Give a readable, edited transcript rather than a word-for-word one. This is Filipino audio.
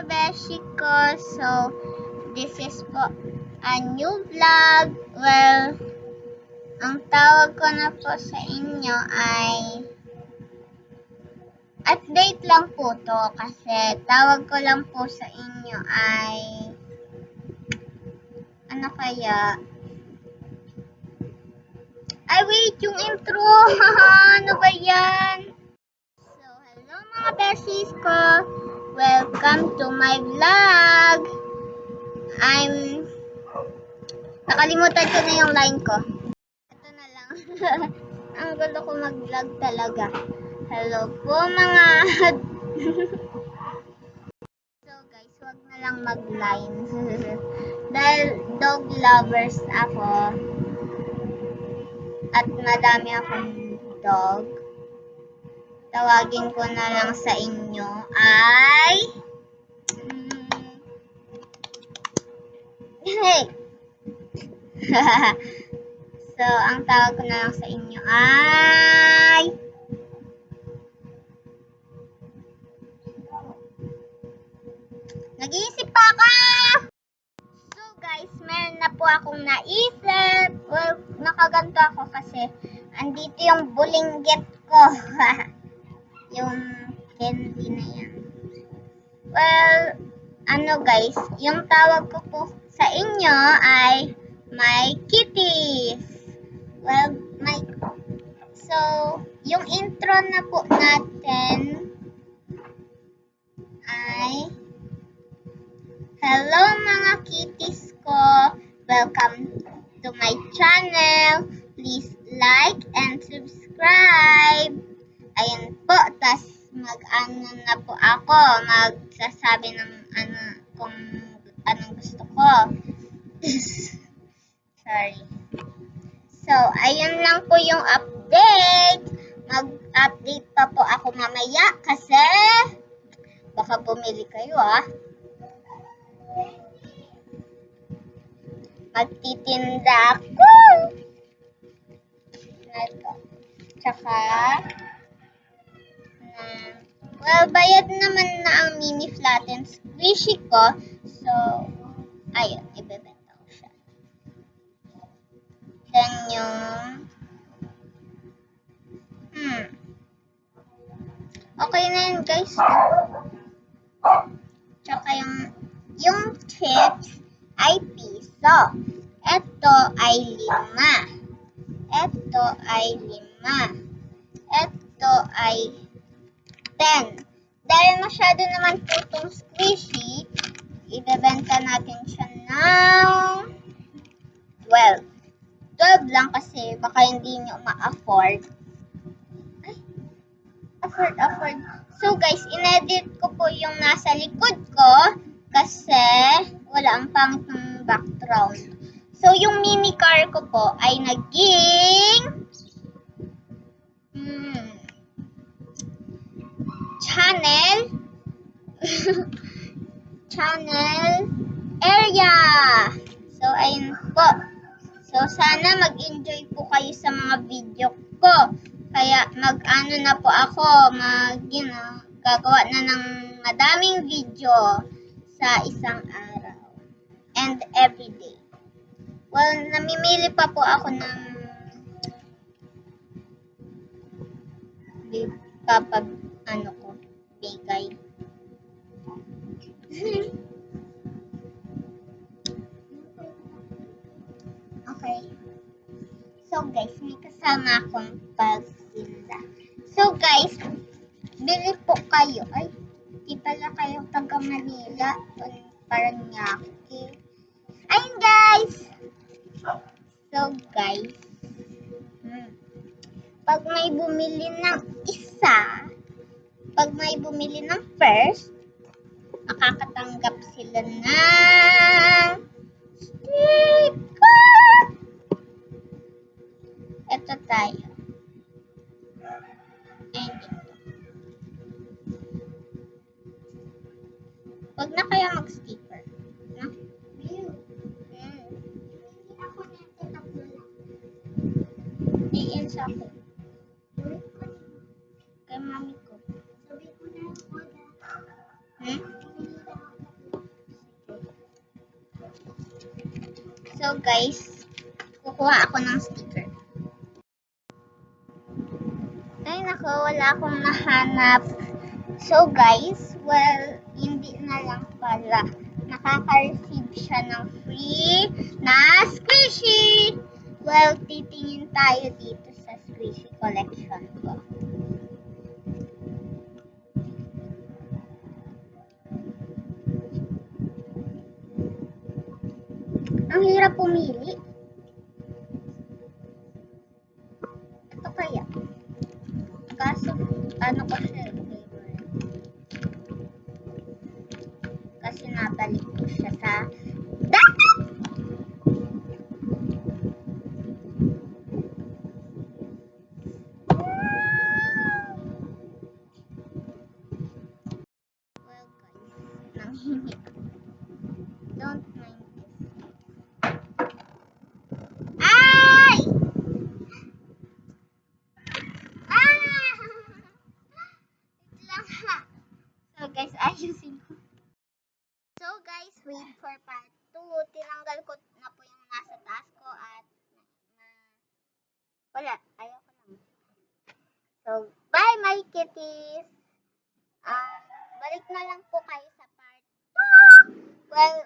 beshi ko. So, this is po a new vlog. Well, ang tawag ko na po sa inyo ay update lang po to kasi tawag ko lang po sa inyo ay ano kaya? Ay, wait, yung intro! Ano ba yan? So, hello mga besties ko! Welcome to my vlog! Nakalimutan ko na yung line ko. Ito na lang. Ang gulo ko mag-vlog talaga. Hello po mga... So guys, wag na lang mag-line. Dahil dog lovers ako. At madami akong dog. Tawagin ko na lang sa inyo ay... Hey! So, ang tawag ko na lang sa inyo ay... Nag-iisip pa ako! So guys, meron na po akong naisip. Well, nakaganto ako kasi andito yung bulinggit ko. Yung candy na yan. Well, ano guys, yung tawag ko po sa inyo ay my kitties. Well, so, yung intro na po natin ay hello mga kitties ko. Welcome to my channel. Please like and subscribe. Ayun po, tas mag-ano na po ako, magsasabi ng kung anong gusto ko. Sorry. So, ayun lang po yung update. Mag-update pa po ako mamaya kasi baka bumili kayo Magtitinda ako. Ito. Tsaka, well, bayad naman na ang mini flat and squishy ko. So, ayun, ibebenta ko siya. Then yung, okay na yun guys. Tsaka yung chips ay piso. Ito ay 5. Ito ay 5. Ito ay 10. Dahil masyado naman po itong squishy, ibebenta natin siya ng 12. 12 lang kasi baka hindi nyo ma-afford. Afford. So guys, inedit ko po yung nasa likod ko kasi wala ang pangit ng background. So yung mini car ko po ay naging channel area. So ayun po. So sana mag-enjoy po kayo sa mga video ko. Kaya mag-ano na po ako, gagawa na ng madaming video sa isang araw and everyday. Well, namimili pa po ako ng bigay. Okay. So guys, may kasama akong pagtinda. So guys, bili po kayo. Ay, di pala kayo taga Manila. Paranaque. Ayun guys! So guys, pag may bumili ng isa, pag may bumili ng first, makakatanggap sila ng sticker. Ito tayo. And ito. Huwag na kaya mag-sticker. No? Ako na ito tatlo lang. Diin sa ako. Kay mami ko. Sabi ko na ako So guys, kukuha ako ng sticker. Ay nako, wala akong nahanap. So guys, well, hindi na lang pala. Nakaka-receive siya ng free na squishy. Well, titingin tayo dito sa squishy collection ko. Ang hirap pumili. Ito kaya. Kaso, ano ko siya favorite. Kasi nabalik ko siya sa dati! Well guys, nanghingi ako. Don't mind this. Ay! Ah! Wait lang ha. So guys, ayusin ko. So guys, wait for part 2. Tinanggal ko na po yung nasa taas ko at wala, ayoko lang. So, bye my kitties! Balik na lang po kayo sa part 2. Well,